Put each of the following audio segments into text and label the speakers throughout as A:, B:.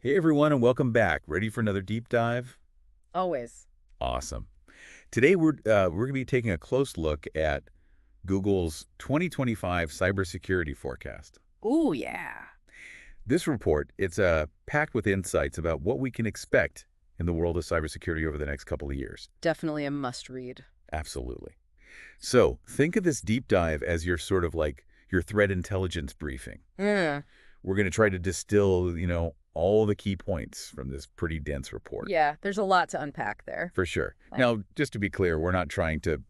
A: Hey everyone, and welcome back. Ready for another deep dive?
B: Always.
A: Awesome. Today we're going to be taking a close look at Google's 2025 cybersecurity forecast.
B: Ooh, yeah.
A: This report, it's packed with insights about what we can expect in the world of cybersecurity over the next couple of years.
B: Definitely a must read.
A: Absolutely. So think of this deep dive as your sort of like your threat intelligence briefing.
B: Mm.
A: We're going to try to distill, all the key points from this pretty dense report.
B: Yeah, there's a lot to unpack there.
A: For sure.
B: Right.
A: Now, just to be clear, we're not trying to,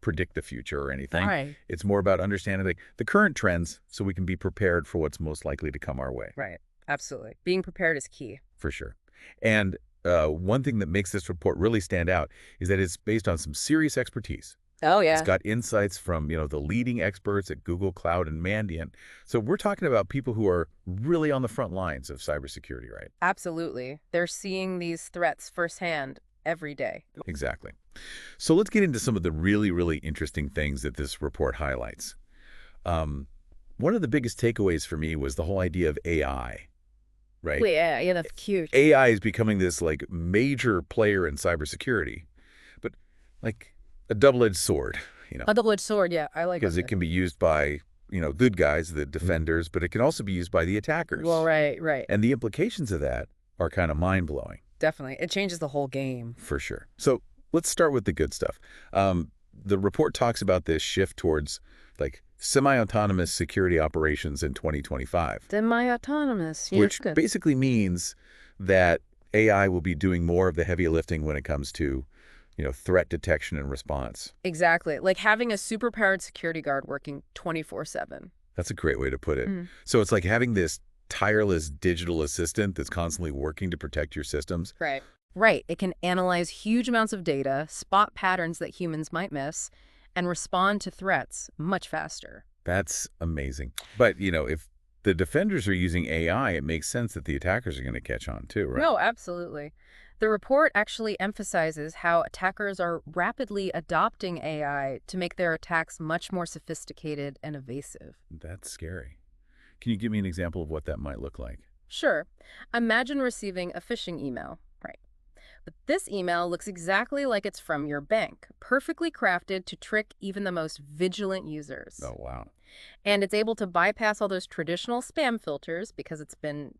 A: predict the future or anything.
B: Right.
A: It's more about understanding the current trends so we can be prepared for what's most likely to come our way.
B: Right. Absolutely. Being prepared is key.
A: For sure. And one thing that makes this report really stand out is that it's based on some serious expertise.
B: Oh,
A: It's
B: yeah.
A: got insights from, the leading experts at Google Cloud and Mandiant. So we're talking about people who are really on the front lines of cybersecurity, right?
B: Absolutely. They're seeing these threats firsthand every day.
A: Exactly. So let's get into some of the really, really interesting things that this report highlights. Um, One of the biggest takeaways for me was the whole idea of AI, right?
B: Wait, yeah, that's cute.
A: AI is becoming this like major player in cybersecurity, but like a double-edged sword,
B: A double-edged sword, yeah. I like
A: because it
B: it.
A: can be used by, good guys, the defenders, but it can also be used by the
B: Well,
A: attackers.
B: right.
A: And the implications of that are kind of mind-blowing.
B: Definitely. It changes the whole game.
A: For sure. So let's start with the good stuff. The report talks about this shift towards like semi-autonomous security operations in 2025,
B: Semi-autonomous. Yeah, that's
A: which
B: good.
A: basically means that AI will be doing more of the heavy lifting when it comes to, threat detection and response.
B: Exactly. Like having a superpowered security guard working 24/7.
A: That's a great way to put it.
B: Mm.
A: So it's like having this tireless digital assistant that's constantly working to protect your systems.
B: Right. Right. It can analyze huge amounts of data, spot patterns that humans might miss, and respond to threats much faster.
A: That's amazing. But, if the defenders are using AI, it makes sense that the attackers are going to catch on too, right?
B: No, absolutely. The report actually emphasizes how attackers are rapidly adopting AI to make their attacks much more sophisticated and evasive.
A: That's scary. Can you give me an example of what that might look like?
B: Sure, imagine receiving a phishing email. Right. But this email looks exactly like it's from your bank, perfectly crafted to trick even the most vigilant users.
A: Oh, wow.
B: And it's able to bypass all those traditional spam filters because it's been,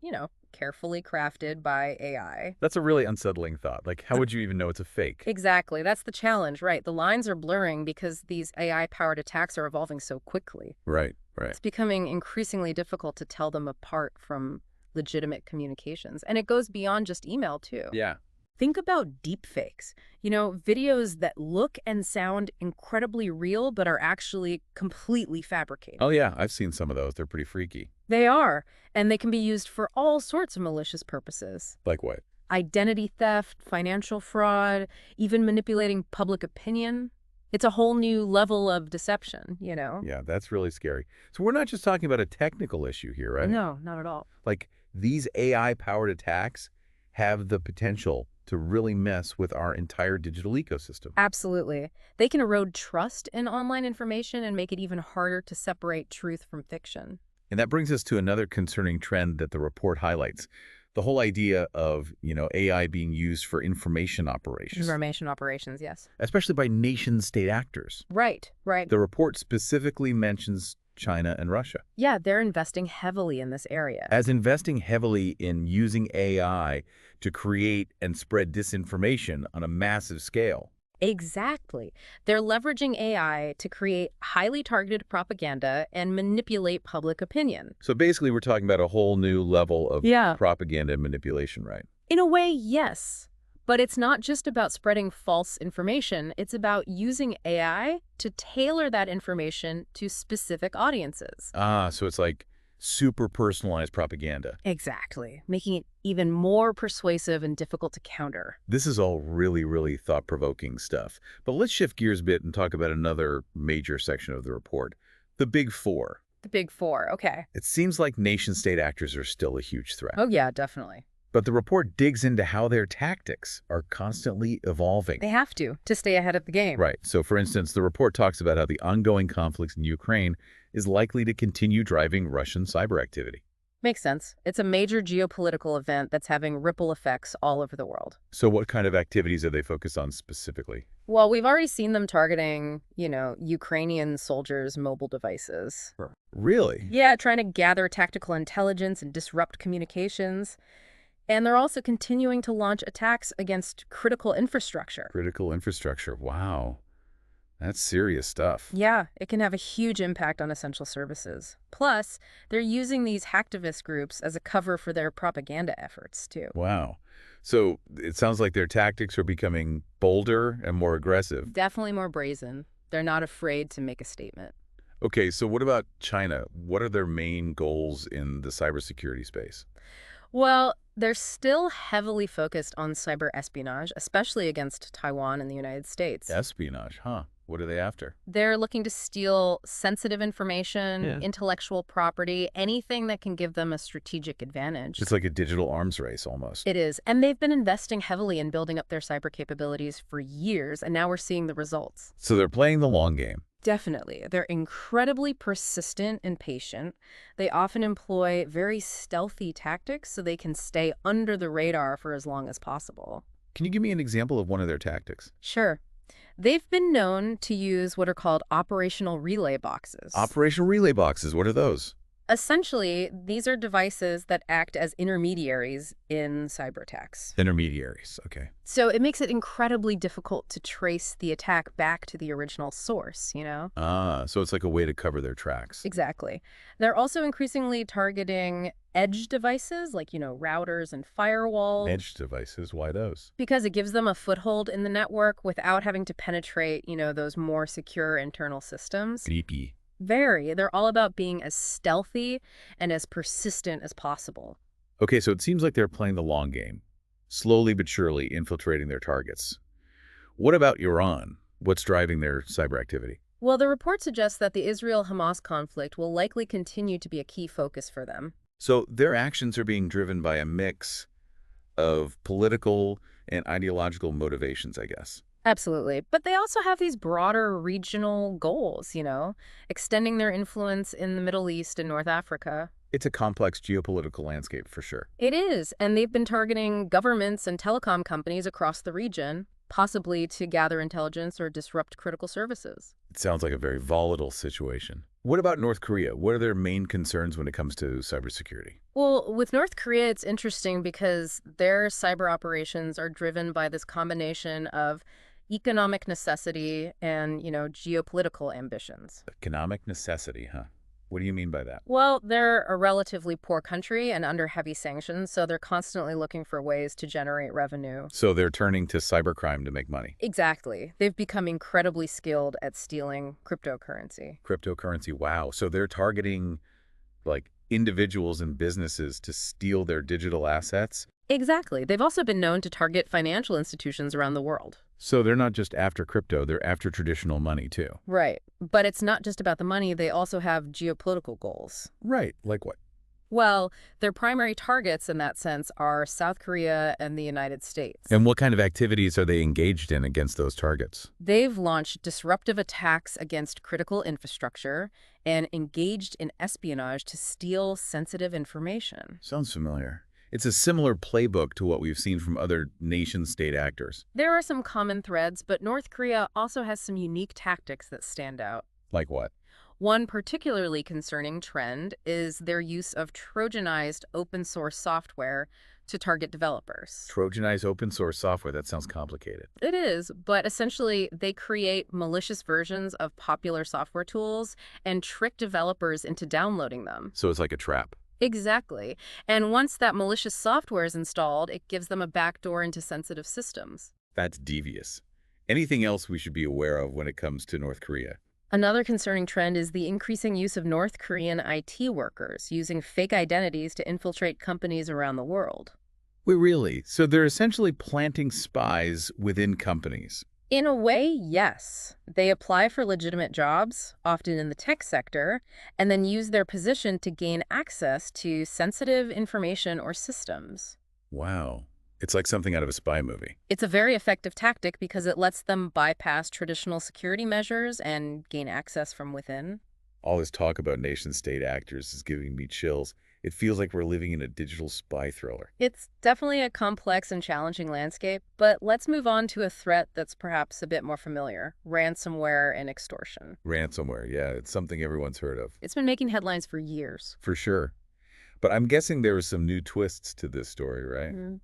B: carefully crafted by AI.
A: That's a really unsettling thought. Like, how would you even know it's a fake?
B: Exactly. That's the challenge, right? The lines are blurring because these AI-powered attacks are evolving so quickly.
A: Right, right.
B: It's becoming increasingly difficult to tell them apart from legitimate communications. And it goes beyond just email, too.
A: Yeah.
B: Think about deepfakes. Videos that look and sound incredibly real but are actually completely fabricated.
A: Oh, yeah. I've seen some of those. They're pretty freaky.
B: They are, and they can be used for all sorts of malicious purposes.
A: Like what?
B: Identity theft, financial fraud, even manipulating public opinion. It's a whole new level of deception.
A: Yeah, that's really scary. So we're not just talking about a technical issue here, right?
B: No, not at all.
A: Like, these AI-powered attacks have the potential to really mess with our entire digital ecosystem.
B: Absolutely. They can erode trust in online information and make it even harder to separate truth from fiction.
A: And that brings us to another concerning trend that the report highlights. The whole idea of, AI being used for information operations,
B: Information operations, yes.
A: especially by nation-state actors.
B: Right.
A: The report specifically mentions China and Russia
B: Yeah, they're investing heavily in this area.
A: as investing heavily in using AI to create and spread disinformation on a massive scale.
B: Exactly. They're leveraging AI to create highly targeted propaganda and manipulate public opinion.
A: So basically, we're talking about a whole new level of
B: Yeah.
A: propaganda and manipulation, right?
B: In a way, yes. But it's not just about spreading false information. It's about using AI to tailor that information to specific audiences.
A: So it's like super personalized propaganda.
B: Exactly. Making it even more persuasive and difficult to counter.
A: This is all really, really thought-provoking stuff. But let's shift gears a bit and talk about another major section of the report, the Big Four.
B: The Big Four, okay.
A: It seems like nation-state actors are still a huge threat.
B: Oh, yeah, definitely.
A: But the report digs into how their tactics are constantly evolving.
B: They have to stay ahead of the game.
A: Right. So, for instance, the report talks about how the ongoing conflicts in Ukraine is likely to continue driving Russian cyber activity.
B: Makes sense. It's a major geopolitical event that's having ripple effects all over the world.
A: So what kind of activities are they focused on specifically?
B: Well, we've already seen them targeting, Ukrainian soldiers' mobile devices.
A: Sure. Really?
B: Yeah, trying to gather tactical intelligence and disrupt communications. And they're also continuing to launch attacks against critical infrastructure.
A: Critical infrastructure. Wow. That's serious stuff.
B: Yeah, it can have a huge impact on essential services. Plus, they're using these hacktivist groups as a cover for their propaganda efforts, too.
A: Wow. So it sounds like their tactics are becoming bolder and more aggressive.
B: Definitely more brazen. They're not afraid to make a statement.
A: Okay, so what about China? What are their main goals in the cybersecurity space?
B: Well, they're still heavily focused on cyber espionage, especially against Taiwan and the United States.
A: Espionage, huh? What are they after?
B: They're looking to steal sensitive information,
A: Yeah.
B: intellectual property, anything that can give them a strategic advantage.
A: It's like a digital arms race almost.
B: It is. And they've been investing heavily in building up their cyber capabilities for years, and now we're seeing the results.
A: So they're playing the long game.
B: Definitely. They're incredibly persistent and patient. They often employ very stealthy tactics so they can stay under the radar for as long as possible.
A: Can you give me an example of one of their tactics?
B: Sure. They've been known to use what are called operational relay boxes.
A: Operational relay boxes, what are those?
B: Essentially, these are devices that act as intermediaries in cyber attacks.
A: Intermediaries, okay.
B: So it makes it incredibly difficult to trace the attack back to the original source.
A: Ah, so it's like a way to cover their tracks.
B: Exactly. They're also increasingly targeting edge devices like, routers and firewalls.
A: Edge devices, why those?
B: Because it gives them a foothold in the network without having to penetrate, those more secure internal systems.
A: Creepy.
B: Very. They're all about being as stealthy and as persistent as possible.
A: Okay, so it seems like they're playing the long game, slowly but surely infiltrating their targets. What about Iran? What's driving their cyber activity?
B: Well, the report suggests that the Israel-Hamas conflict will likely continue to be a key focus for them.
A: So their actions are being driven by a mix of political and ideological motivations, I guess.
B: Absolutely. But they also have these broader regional goals, extending their influence in the Middle East and North Africa.
A: It's a complex geopolitical landscape for sure.
B: It is, and they've been targeting governments and telecom companies across the region, possibly to gather intelligence or disrupt critical services.
A: It sounds like a very volatile situation. What about North Korea? What are their main concerns when it comes to cybersecurity?
B: Well, with North Korea, it's interesting because their cyber operations are driven by this combination of economic necessity and, geopolitical ambitions.
A: Economic necessity, huh? What do you mean by that?
B: Well, they're a relatively poor country and under heavy sanctions, so they're constantly looking for ways to generate revenue.
A: So they're turning to cybercrime to make money.
B: Exactly. They've become incredibly skilled at stealing cryptocurrency.
A: Cryptocurrency, wow. So they're targeting like individuals and businesses to steal their digital assets?
B: Exactly. They've also been known to target financial institutions around the world.
A: So they're not just after crypto, they're after traditional money too.
B: Right. But it's not just about the money. They also have geopolitical goals.
A: Right. Like what?
B: Well, their primary targets in that sense are South Korea and the United States.
A: And what kind of activities are they engaged in against those targets?
B: They've launched disruptive attacks against critical infrastructure and engaged in espionage to steal sensitive information.
A: Sounds familiar. It's a similar playbook to what we've seen from other nation-state actors.
B: There are some common threads, but North Korea also has some unique tactics that stand out.
A: Like what?
B: One particularly concerning trend is their use of Trojanized open-source software to target developers.
A: Trojanized open source software, that sounds complicated.
B: It is, but essentially they create malicious versions of popular software tools and trick developers into downloading them.
A: So it's like a trap.
B: Exactly. And once that malicious software is installed, it gives them a backdoor into sensitive systems.
A: That's devious. Anything else we should be aware of when it comes to North Korea?
B: Another concerning trend is the increasing use of North Korean IT workers using fake identities to infiltrate companies around the world.
A: Wait, really? So they're essentially planting spies within companies.
B: In a way, yes. They apply for legitimate jobs, often in the tech sector, and then use their position to gain access to sensitive information or systems.
A: Wow. It's like something out of a spy movie.
B: It's a very effective tactic because it lets them bypass traditional security measures and gain access from within.
A: All this talk about nation-state actors is giving me chills. It feels like we're living in a digital spy thriller.
B: It's definitely a complex and challenging landscape, but let's move on to a threat that's perhaps a bit more familiar: ransomware and extortion.
A: Ransomware, yeah, it's something everyone's heard of.
B: It's been making headlines for years.
A: For sure. But I'm guessing there are some new twists to this story, right?
B: Mm.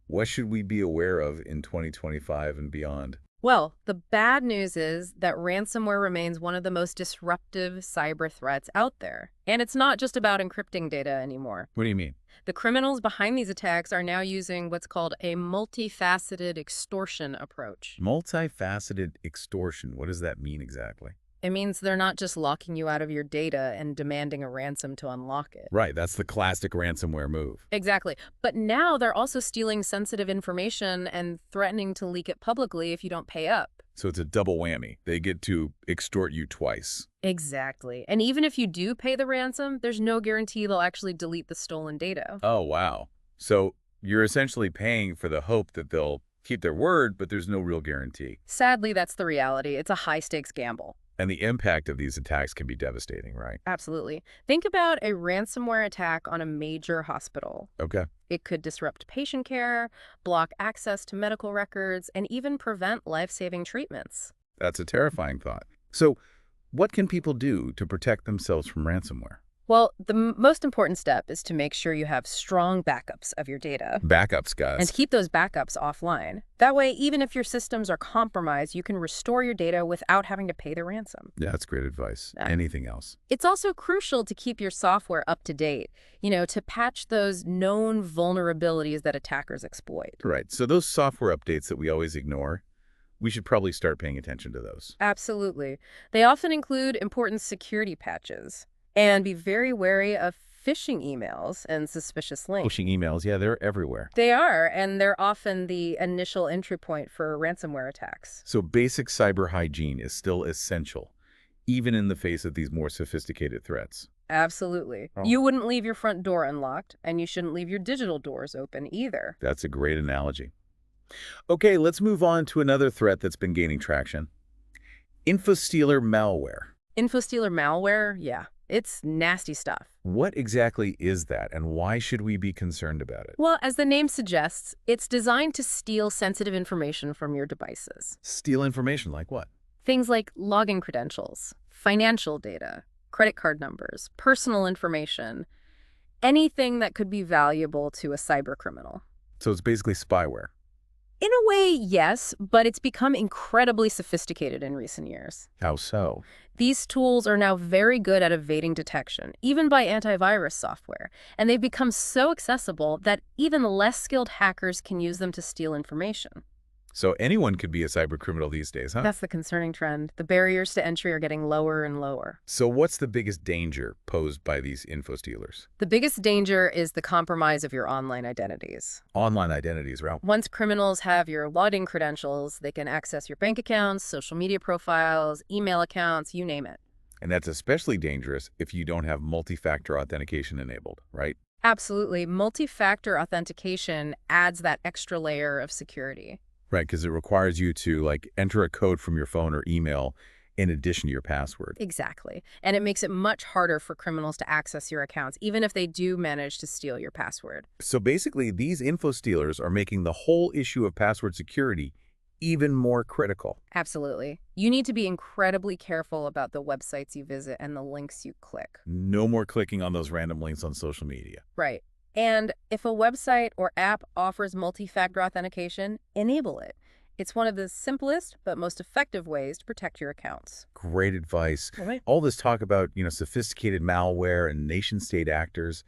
A: What should we be aware of in 2025 and beyond?
B: Well, the bad news is that ransomware remains one of the most disruptive cyber threats out there. And it's not just about encrypting data anymore.
A: What do you mean?
B: The criminals behind these attacks are now using what's called a multifaceted extortion approach.
A: Multifaceted extortion. What does that mean exactly?
B: It means they're not just locking you out of your data and demanding a ransom to unlock it.
A: Right, that's the classic ransomware move.
B: Exactly. But now they're also stealing sensitive information and threatening to leak it publicly if you don't pay up.
A: So it's a double whammy. They get to extort you twice.
B: Exactly. And even if you do pay the ransom, there's no guarantee they'll actually delete the stolen data.
A: Oh, wow. So you're essentially paying for the hope that they'll keep their word, but there's no real guarantee.
B: Sadly, that's the reality. It's a high-stakes gamble.
A: And the impact of these attacks can be devastating, right?
B: Absolutely. Think about a ransomware attack on a major hospital.
A: Okay.
B: It could disrupt patient care, block access to medical records, and even prevent life-saving treatments.
A: That's a terrifying thought. So what can people do to protect themselves from ransomware?
B: Well, the most important step is to make sure you have strong backups of your data
A: Backups,
B: and
A: guys.
B: to keep those backups offline. That way, even if your systems are compromised, you can restore your data without having to pay the ransom.
A: Yeah, that's great advice.
B: Yeah.
A: Anything else?
B: It's also crucial to keep your software up to date, to patch those known vulnerabilities that attackers exploit.
A: Right. So those software updates that we always ignore, we should probably start paying attention to those.
B: Absolutely. They often include important security patches. And be very wary of phishing emails and suspicious links.
A: Pushing emails, yeah, they're everywhere.
B: They are, and they're often the initial entry point for ransomware attacks.
A: So basic cyber hygiene is still essential, even in the face of these more sophisticated threats.
B: Absolutely.
A: Oh.
B: You wouldn't leave your front door unlocked, and you shouldn't leave your digital doors open either.
A: That's a great analogy. Okay, let's move on to another threat that's been gaining traction. Infostealer malware.
B: Infostealer malware, yeah, it's nasty stuff.
A: What exactly is that, and why should we be concerned about it?
B: Well, as the name suggests, it's designed to steal sensitive information from your devices.
A: Steal information like what?
B: Things like login credentials, financial data, credit card numbers, personal information, anything that could be valuable to a cyber criminal.
A: So it's basically spyware.
B: In a way, yes, but it's become incredibly sophisticated in recent years.
A: How so?
B: These tools are now very good at evading detection, even by antivirus software, and they've become so accessible that even less skilled hackers can use them to steal information.
A: So anyone could be a cyber criminal these days, huh?
B: That's the concerning trend. The barriers to entry are getting lower and lower.
A: So what's the biggest danger posed by these info stealers?
B: The biggest danger is the compromise of your online identities.
A: Online identities, right?
B: Once criminals have your login credentials, they can access your bank accounts, social media profiles, email accounts, you name it.
A: And that's especially dangerous if you don't have multi-factor authentication enabled, right?
B: Absolutely. Multi-factor authentication adds that extra layer of security.
A: Right, because it requires you to enter a code from your phone or email in addition to your password.
B: Exactly. And it makes it much harder for criminals to access your accounts, even if they do manage to steal your password.
A: So basically, these info stealers are making the whole issue of password security even more critical.
B: Absolutely. You need to be incredibly careful about the websites you visit and the links you click.
A: No more clicking on those random links on social media.
B: Right. And if a website or app offers multi-factor authentication, enable it. It's one of the simplest but most effective ways to protect your accounts.
A: Great advice.
B: All right.
A: All this talk about, sophisticated malware and nation-state actors,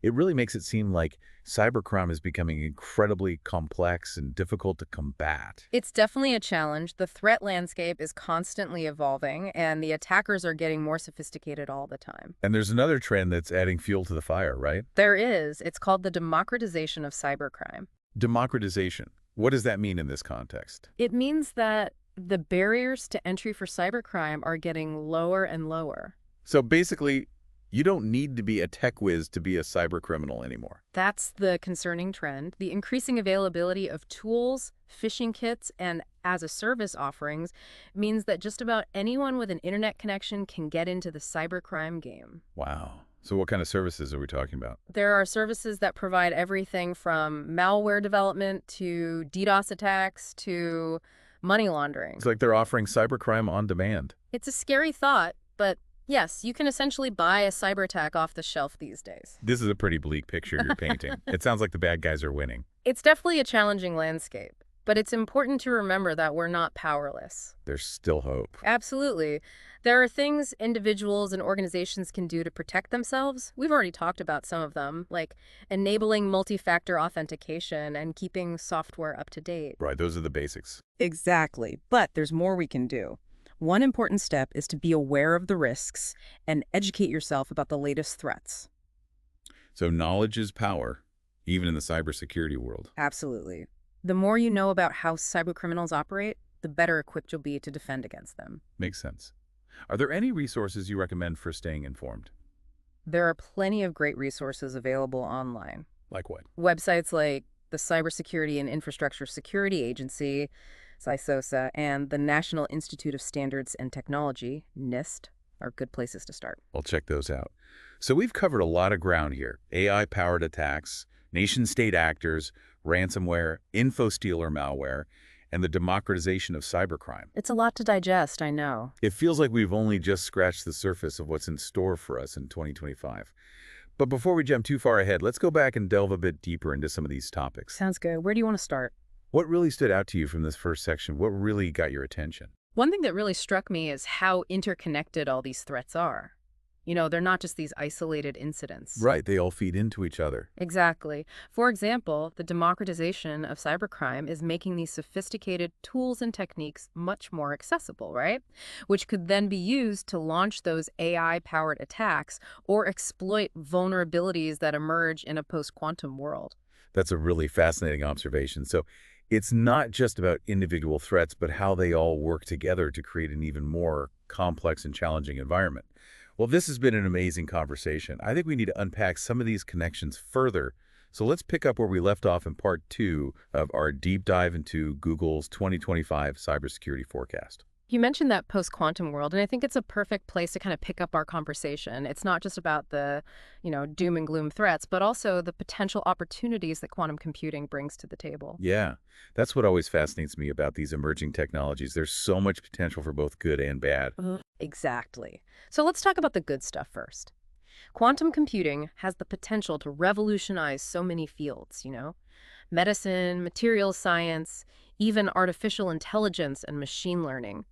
A: it really makes it seem like cybercrime is becoming incredibly complex and difficult to combat.
B: It's definitely a challenge. The threat landscape is constantly evolving, and the attackers are getting more sophisticated all the time.
A: And there's another trend that's adding fuel to the fire, right?
B: There is. It's called the democratization of cybercrime.
A: Democratization. What does that mean in this context?
B: It means that the barriers to entry for cybercrime are getting lower and lower.
A: So basically, you don't need to be a tech whiz to be a cyber criminal anymore.
B: That's the concerning trend. The increasing availability of tools, phishing kits, and as-a-service offerings means that just about anyone with an internet connection can get into the cybercrime game.
A: Wow. So what kind of services are we talking about?
B: There are services that provide everything from malware development to DDoS attacks to money
A: It's
B: laundering.
A: like they're offering cybercrime on demand.
B: It's a scary thought, but yes, you can essentially buy a cyber attack off the shelf these days.
A: This is a pretty bleak picture you're painting. It sounds like the bad guys are winning.
B: It's definitely a challenging landscape, but it's important to remember that we're not powerless.
A: There's still hope.
B: Absolutely. There are things individuals and organizations can do to protect themselves. We've already talked about some of them, like enabling multi-factor authentication and keeping software up to date.
A: Right, those are the basics.
C: Exactly, but there's more we can do. One important step is to be aware of the risks and educate yourself about the latest threats.
A: So knowledge is power, even in the cybersecurity world.
C: Absolutely.
B: The more you know about how cybercriminals operate, the better equipped you'll be to defend against them.
A: Makes sense. Are there any resources you recommend for staying informed?
B: There are plenty of great resources available online.
A: Like what?
B: Websites like the Cybersecurity and Infrastructure Security Agency, CISOSA, and the National Institute of Standards and Technology, NIST, are good places to start.
A: I'll check those out. So we've covered a lot of ground here. AI-powered attacks, nation-state actors, ransomware, info-stealer malware, and the democratization of cybercrime.
B: It's a lot to digest, I know.
A: It feels like we've only just scratched the surface of what's in store for us in 2025. But before we jump too far ahead, let's go back and delve a bit deeper into some of these topics.
B: Sounds good. Where do you want to start?
A: What really stood out to you from this first section? What really got your attention?
B: One thing that really struck me is how interconnected all these threats are. You know, they're not just these isolated incidents.
A: Right, they all feed into each other.
B: Exactly. For example, the democratization of cybercrime is making these sophisticated tools and techniques much more accessible, right? Which could then be used to launch those AI-powered attacks or exploit vulnerabilities that emerge in a post-quantum world.
A: That's a really fascinating observation. So it's not just about individual threats, but how they all work together to create an even more complex and challenging environment. Well, this has been an amazing conversation. I think we need to unpack some of these connections further. So let's pick up where we left off in part 2 of our deep dive into Google's 2025 cybersecurity forecast.
B: You mentioned that post-quantum world, and I think it's a perfect place to kind of pick up our conversation. It's not just about the, doom and gloom threats, but also the potential opportunities that quantum computing brings to the table.
A: Yeah, that's what always fascinates me about these emerging technologies. There's so much potential for both good and bad.
B: Exactly. So let's talk about the good stuff first. Quantum computing has the potential to revolutionize so many fields, medicine, materials science, even artificial intelligence and machine learning.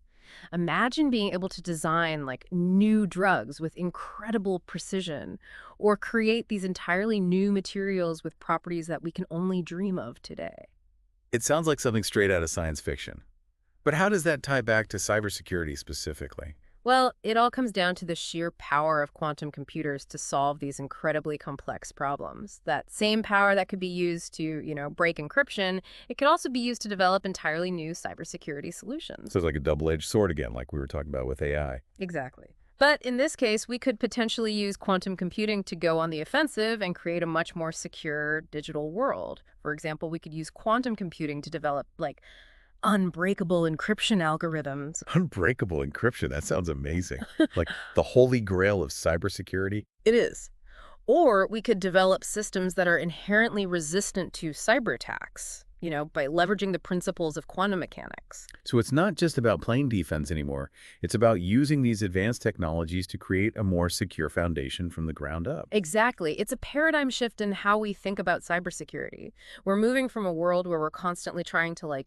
B: Imagine being able to design new drugs with incredible precision or create these entirely new materials with properties that we can only dream of today.
A: It sounds like something straight out of science fiction. But how does that tie back to cybersecurity specifically?
B: Well, it all comes down to the sheer power of quantum computers to solve these incredibly complex problems. That same power that could be used to, break encryption, it could also be used to develop entirely new cybersecurity solutions.
A: So it's like a double-edged sword again, like we were talking about with AI.
B: Exactly. But in this case, we could potentially use quantum computing to go on the offensive and create a much more secure digital world. For example, we could use quantum computing to develop, unbreakable encryption algorithms.
A: Unbreakable encryption, that sounds amazing. Like the holy grail of cybersecurity.
B: It is. Or we could develop systems that are inherently resistant to cyber attacks, by leveraging the principles of quantum mechanics.
A: So it's not just about plain defense anymore. It's about using these advanced technologies to create a more secure foundation from the ground up.
B: Exactly. It's a paradigm shift in how we think about cybersecurity. We're moving from a world where we're constantly trying to,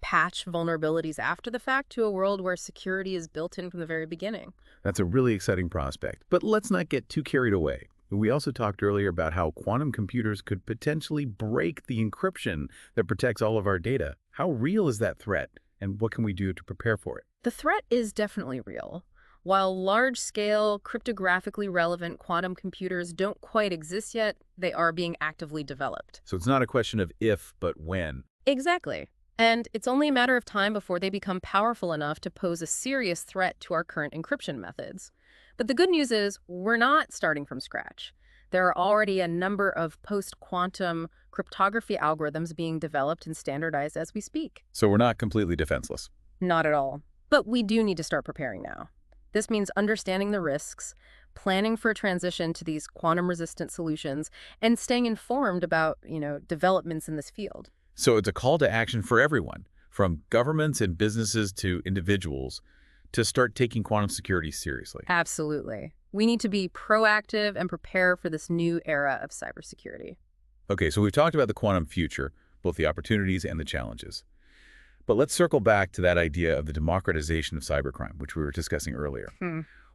B: patch vulnerabilities after the fact to a world where security is built in from the very beginning.
A: That's a really exciting prospect. But let's not get too carried away. We also talked earlier about how quantum computers could potentially break the encryption that protects all of our data. How real is that threat, and what can we do to prepare for it?
B: The threat is definitely real. While large-scale, cryptographically relevant quantum computers don't quite exist yet, they are being actively developed.
A: So it's not a question of if, but when.
B: Exactly. And it's only a matter of time before they become powerful enough to pose a serious threat to our current encryption methods. But the good news is we're not starting from scratch. There are already a number of post-quantum cryptography algorithms being developed and standardized as we speak.
A: So we're not completely defenseless.
B: Not at all. But we do need to start preparing now. This means understanding the risks, planning for a transition to these quantum-resistant solutions, and staying informed about, developments in this field.
A: So it's a call to action for everyone, from governments and businesses to individuals, to start taking quantum security seriously.
B: Absolutely. We need to be proactive and prepare for this new era of cybersecurity.
A: Okay, so we've talked about the quantum future, both the opportunities and the challenges. But let's circle back to that idea of the democratization of cybercrime, which we were discussing earlier.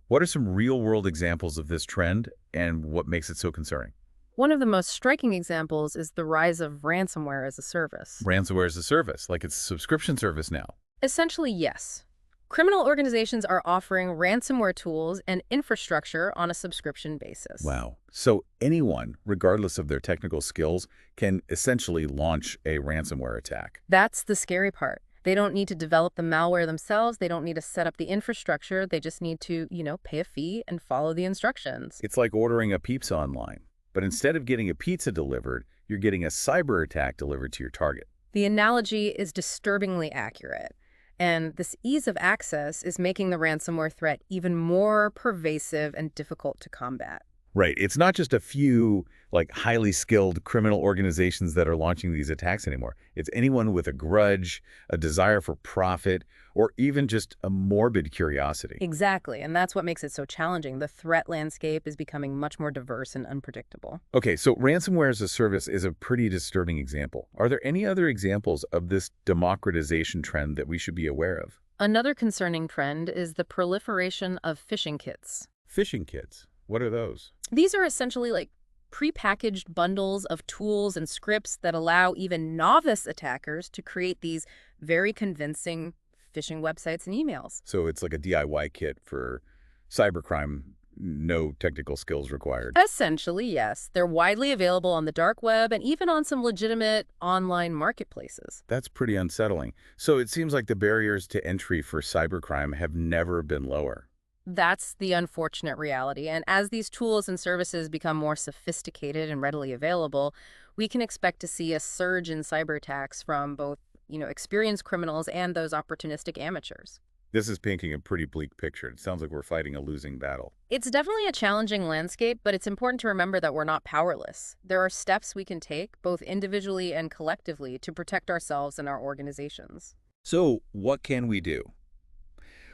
A: What are some real-world examples of this trend, and what makes it so concerning?
B: One of the most striking examples is the rise of ransomware as a service.
A: Ransomware as a service, like it's a subscription service now.
B: Essentially, yes. Criminal organizations are offering ransomware tools and infrastructure on a subscription basis.
A: Wow. So anyone, regardless of their technical skills, can essentially launch a ransomware attack.
B: That's the scary part. They don't need to develop the malware themselves. They don't need to set up the infrastructure. They just need to, pay a fee and follow the instructions.
A: It's like ordering a pizza online. But instead of getting a pizza delivered, you're getting a cyber attack delivered to your target.
B: The analogy is disturbingly accurate. And this ease of access is making the ransomware threat even more pervasive and difficult to combat.
A: Right. It's not just a few, highly skilled criminal organizations that are launching these attacks anymore. It's anyone with a grudge, a desire for profit, or even just a morbid curiosity.
B: Exactly. And that's what makes it so challenging. The threat landscape is becoming much more diverse and unpredictable.
A: Okay, so ransomware as a service is a pretty disturbing example. Are there any other examples of this democratization trend that we should be aware of?
B: Another concerning trend is the proliferation of phishing kits.
A: Phishing kits. What are those?
B: These are essentially like prepackaged bundles of tools and scripts that allow even novice attackers to create these very convincing phishing websites and emails.
A: So it's like a DIY kit for cybercrime, no technical skills required.
B: Essentially, yes. They're widely available on the dark web and even on some legitimate online marketplaces.
A: That's pretty unsettling. So it seems like the barriers to entry for cybercrime have never been lower.
B: That's the unfortunate reality. And as these tools and services become more sophisticated and readily available, we can expect to see a surge in cyber attacks from both, experienced criminals and those opportunistic amateurs.
A: This is painting a pretty bleak picture. It sounds like we're fighting a losing battle.
B: It's definitely a challenging landscape, but it's important to remember that we're not powerless. There are steps we can take, both individually and collectively, to protect ourselves and our organizations.
A: So what can we do?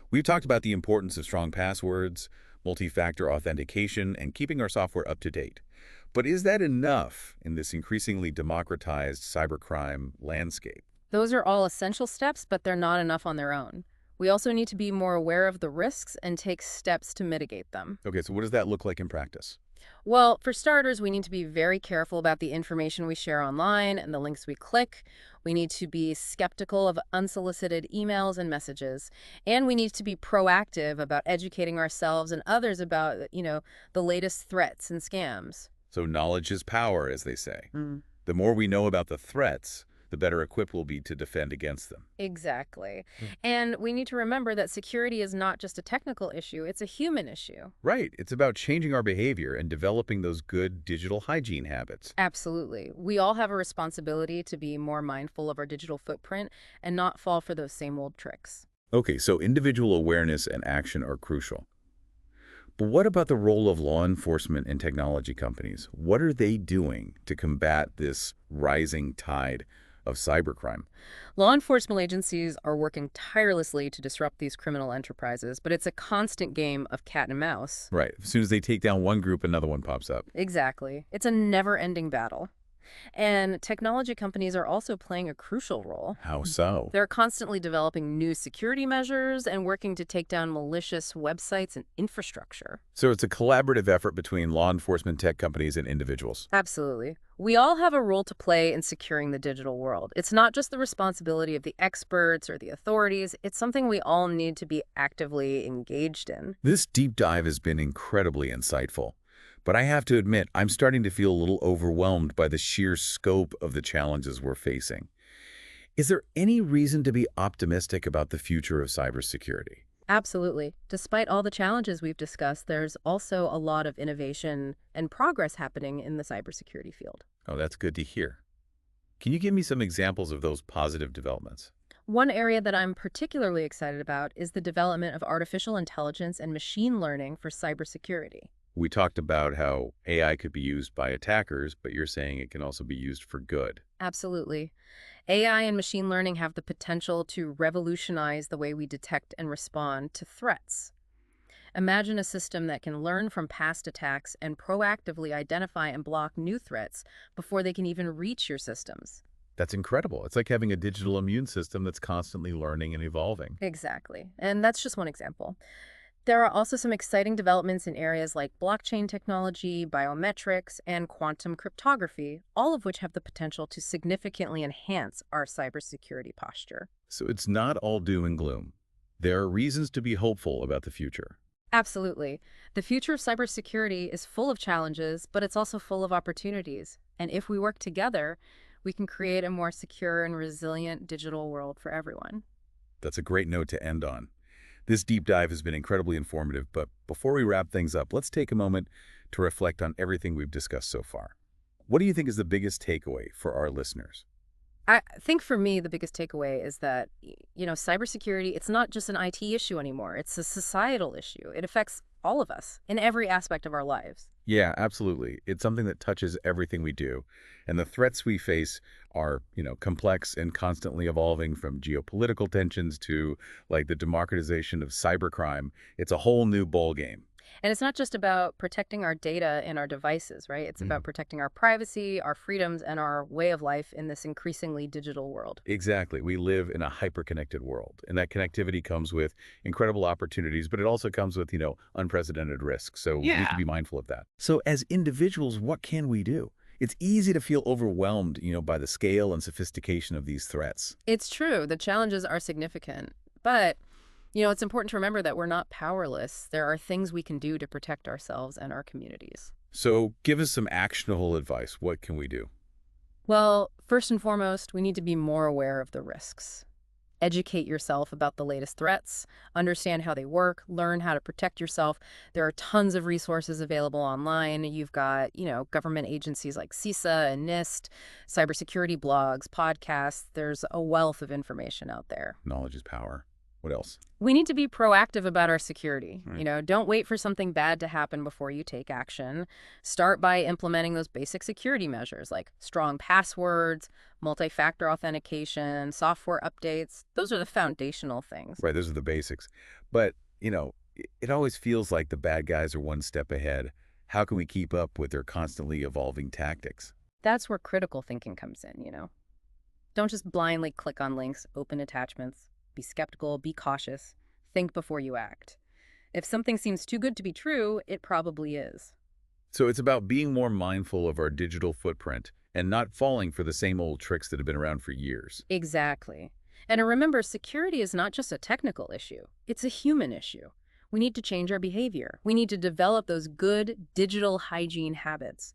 A: We've talked about the importance of strong passwords, multi-factor authentication, and keeping our software up to date. But is that enough in this increasingly democratized cybercrime landscape?
B: Those are all essential steps, but they're not enough on their own. We also need to be more aware of the risks and take steps to mitigate them.
A: Okay, so what does that look like in practice?
B: Well, for starters, we need to be very careful about the information we share online and the links we click. We need to be skeptical of unsolicited emails and messages. And we need to be proactive about educating ourselves and others about, the latest threats and scams.
A: So knowledge is power, as they say. The more we know about the threats, the better equipped we'll be to defend against them.
B: Exactly. And we need to remember that security is not just a technical issue, it's a human issue.
A: Right. It's about changing our behavior and developing those good digital hygiene habits.
B: Absolutely. We all have a responsibility to be more mindful of our digital footprint and not fall for those same old tricks.
A: Okay, so individual awareness and action are crucial. But what about the role of law enforcement and technology companies? What are they doing to combat this rising tide of cybercrime?
B: Law enforcement agencies are working tirelessly to disrupt these criminal enterprises, but it's a constant game of cat and mouse.
A: Right. As soon as they take down one group, another one pops up.
B: Exactly. It's a never-ending battle. And technology companies are also playing a crucial role.
A: How so?
B: They're constantly developing new security measures and working to take down malicious websites and infrastructure.
A: So it's a collaborative effort between law enforcement, tech companies, and individuals.
B: Absolutely. We all have a role to play in securing the digital world. It's not just the responsibility of the experts or the authorities. It's something we all need to be actively engaged in.
A: This deep dive has been incredibly insightful. But I have to admit, I'm starting to feel a little overwhelmed by the sheer scope of the challenges we're facing. Is there any reason to be optimistic about the future of cybersecurity?
B: Absolutely. Despite all the challenges we've discussed, there's also a lot of innovation and progress happening in the cybersecurity field.
A: Oh, that's good to hear. Can you give me some examples of those positive developments?
B: One area that I'm particularly excited about is the development of artificial intelligence and machine learning for cybersecurity.
A: We talked about how AI could be used by attackers, but you're saying it can also be used for good.
B: Absolutely. AI and machine learning have the potential to revolutionize the way we detect and respond to threats. Imagine a system that can learn from past attacks and proactively identify and block new threats before they can even reach your systems.
A: That's incredible. It's like having a digital immune system that's constantly learning and evolving.
B: Exactly. And that's just one example. There are also some exciting developments in areas like blockchain technology, biometrics, and quantum cryptography, all of which have the potential to significantly enhance our cybersecurity posture.
A: So it's not all doom and gloom. There are reasons to be hopeful about the future.
B: Absolutely. The future of cybersecurity is full of challenges, but it's also full of opportunities. And if we work together, we can create a more secure and resilient digital world for everyone.
A: That's a great note to end on. This deep dive has been incredibly informative, but before we wrap things up, let's take a moment to reflect on everything we've discussed so far. What do you think is the biggest takeaway for our listeners?
B: I think for me, the biggest takeaway is that, cybersecurity, it's not just an IT issue anymore. It's a societal issue. It affects all of us in every aspect of our lives.
A: Yeah, absolutely. It's something that touches everything we do. And the threats we face are, complex and constantly evolving, from geopolitical tensions to like the democratization of cybercrime. It's a whole new ballgame.
B: And it's not just about protecting our data and our devices, right? It's about protecting our privacy, our freedoms, and our way of life in this increasingly digital world.
A: Exactly. We live in a hyper-connected world, and that connectivity comes with incredible opportunities, but it also comes with, unprecedented risks. So we need to
C: Yeah.
A: be mindful of that. So as individuals, what can we do? It's easy to feel overwhelmed, by the scale and sophistication of these threats.
B: It's true, the challenges are significant, but it's important to remember that we're not powerless. There are things we can do to protect ourselves and our communities.
A: So give us some actionable advice. What can we do?
B: Well, first and foremost, we need to be more aware of the risks. Educate yourself about the latest threats, understand how they work, learn how to protect yourself. There are tons of resources available online. You've got, government agencies like CISA and NIST, cybersecurity blogs, podcasts. There's a wealth of information out there.
A: Knowledge is power. What else?
B: We need to be proactive about our security.
A: Right.
B: Don't wait for something bad to happen before you take action. Start by implementing those basic security measures like strong passwords, multi-factor authentication, software updates. Those are the foundational things.
A: Right, those are the basics. But, it always feels like the bad guys are one step ahead. How can we keep up with their constantly evolving tactics?
B: That's where critical thinking comes in. Don't just blindly click on links, open attachments. Be skeptical, be cautious, think before you act. If something seems too good to be true, it probably is.
A: So it's about being more mindful of our digital footprint and not falling for the same old tricks that have been around for years.
B: Exactly. And remember, security is not just a technical issue. It's a human issue. We need to change our behavior. We need to develop those good digital hygiene habits.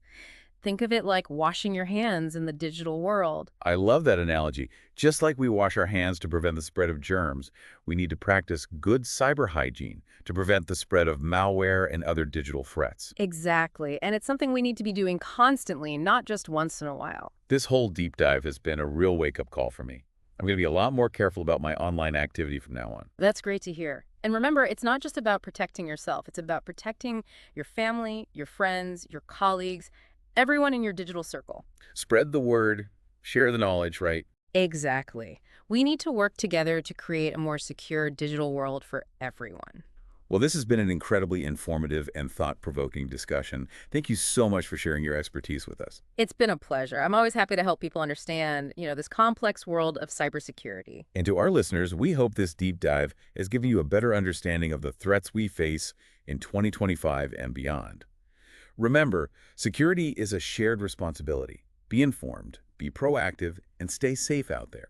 B: Think of it like washing your hands in the digital world.
A: I love that analogy. Just like we wash our hands to prevent the spread of germs, we need to practice good cyber hygiene to prevent the spread of malware and other digital threats.
B: Exactly. And it's something we need to be doing constantly, not just once in a while.
A: This whole deep dive has been a real wake-up call for me. I'm going to be a lot more careful about my online activity from now on.
B: That's great to hear. And remember, it's not just about protecting yourself. It's about protecting your family, your friends, your colleagues, everyone in your digital circle.
A: Spread the word, share the knowledge, right?
B: Exactly. We need to work together to create a more secure digital world for everyone.
A: Well, this has been an incredibly informative and thought-provoking discussion. Thank you so much for sharing your expertise with us.
B: It's been a pleasure. I'm always happy to help people understand, this complex world of cybersecurity.
A: And to our listeners, we hope this deep dive has given you a better understanding of the threats we face in 2025 and beyond. Remember, security is a shared responsibility. Be informed, be proactive, and stay safe out there.